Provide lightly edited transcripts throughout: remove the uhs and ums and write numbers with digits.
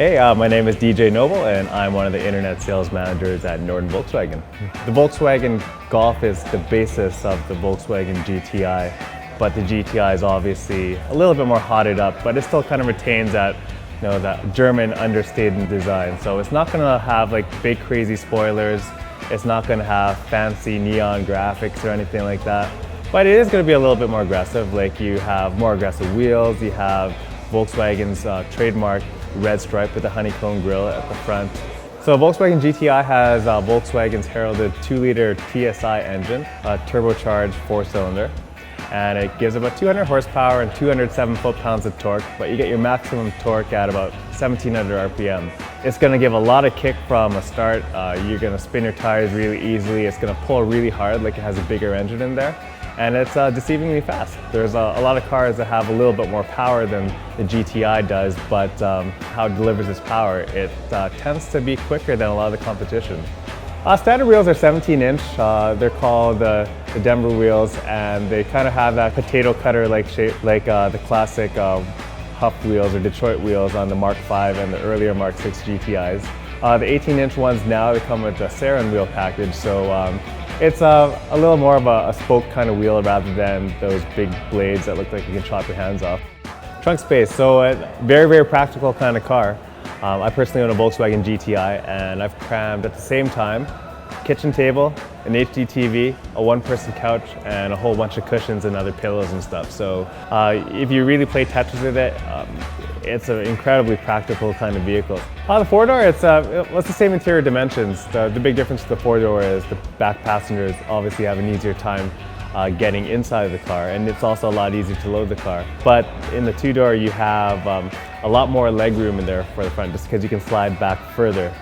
Hey, my name is DJ Noble and I'm one of the internet sales managers at Norton Volkswagen. The Volkswagen Golf is the basis of the Volkswagen GTI, but the GTI is obviously a little bit more hotted up, but it still kind of retains that, that German understated design. So it's not going to have like big crazy spoilers, it's not going to have fancy neon graphics or anything like that, but it is going to be a little bit more aggressive. Like you have more aggressive wheels, you have Volkswagen's trademark red stripe with the honeycomb grille at the front. So Volkswagen GTI has Volkswagen's heralded 2-liter TSI engine, a turbocharged 4-cylinder, and it gives about 200 horsepower and 207 foot-pounds of torque, but you get your maximum torque at about 1700 RPM. It's going to give a lot of kick from a start. You're going to spin your tires really easily. It's going to pull really hard, like it has a bigger engine in there. And it's deceivingly fast. There's a lot of cars that have a little bit more power than the GTI does, but how it delivers its power, it tends to be quicker than a lot of the competition. Standard wheels are 17-inch. They're called the Denver wheels, and they kind of have that potato cutter-like shape, like the classic Huff wheels or Detroit wheels on the Mark V and the earlier Mark VI GTIs. The 18-inch ones now, they come with a Sarin wheel package, so it's a little more of a spoke kind of wheel rather than those big blades that look like you can chop your hands off. Trunk space, so a very, very practical kind of car. I personally own a Volkswagen GTI, and I've crammed at the same time kitchen table, an HD TV, a one-person couch, and a whole bunch of cushions and other pillows and stuff. So if you really play Tetris with it, it's an incredibly practical kind of vehicle. The four-door, it's the same interior dimensions. The big difference with the four-door is the back passengers obviously have an easier time getting inside of the car, and it's also a lot easier to load the car. But in the two-door, you have a lot more leg room in there for the front, just because you can slide back further.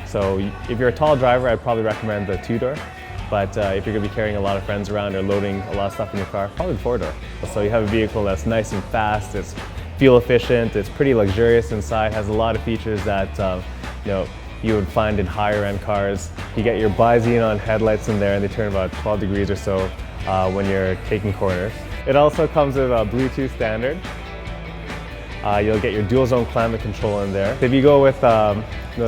So if you're a tall driver, I'd probably recommend the two-door. But if you're going to be carrying a lot of friends around or loading a lot of stuff in your car, probably the four-door. So you have a vehicle that's nice and fast, it's fuel efficient, it's pretty luxurious inside, has a lot of features that you would find in higher end cars. You get your bi-xenon headlights in there, and they turn about 12 degrees or so when you're taking corners. It also comes with a Bluetooth standard. You'll get your dual zone climate control in there. If you go with the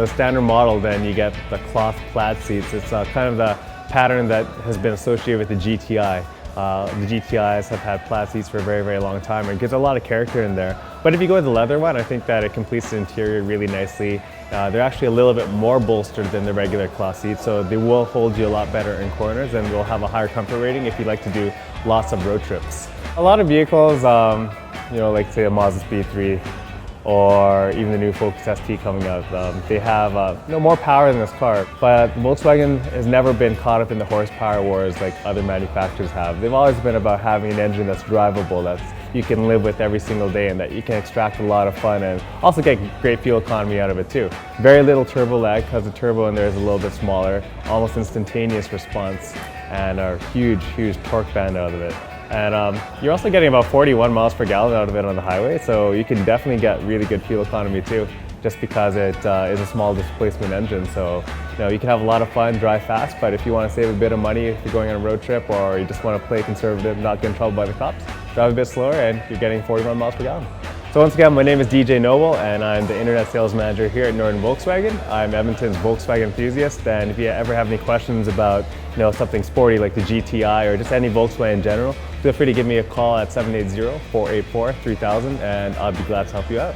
standard model, then you get the cloth plaid seats. It's kind of the pattern that has been associated with the GTI. The GTIs have had plaid seats for a very, very long time, and it gives a lot of character in there. But if you go with the leather one, I think that it completes the interior really nicely. They're actually a little bit more bolstered than the regular cloth seats, so they will hold you a lot better in corners and will have a higher comfort rating if you like to do lots of road trips. A lot of vehicles, like say a Mazda Speed 3 or even the new Focus ST coming out, they have more power than this car. But Volkswagen has never been caught up in the horsepower wars like other manufacturers have. They've always been about having an engine that's drivable, that you can live with every single day, and that you can extract a lot of fun and also get great fuel economy out of it too. Very little turbo lag, because the turbo in there is a little bit smaller, almost instantaneous response, and a huge, huge torque band out of it. And you're also getting about 41 miles per gallon out of it on the highway, so you can definitely get really good fuel economy too, just because it is a small displacement engine. So you can have a lot of fun, drive fast, but if you want to save a bit of money if you're going on a road trip, or you just want to play conservative, not get in trouble by the cops, drive a bit slower and you're getting 41 miles per gallon. So once again, my name is DJ Noble, and I'm the internet sales manager here at Norton Volkswagen. I'm Edmonton's Volkswagen enthusiast, and if you ever have any questions about something sporty like the GTI or just any Volkswagen in general, feel free to give me a call at 780-484-3000, and I'll be glad to help you out.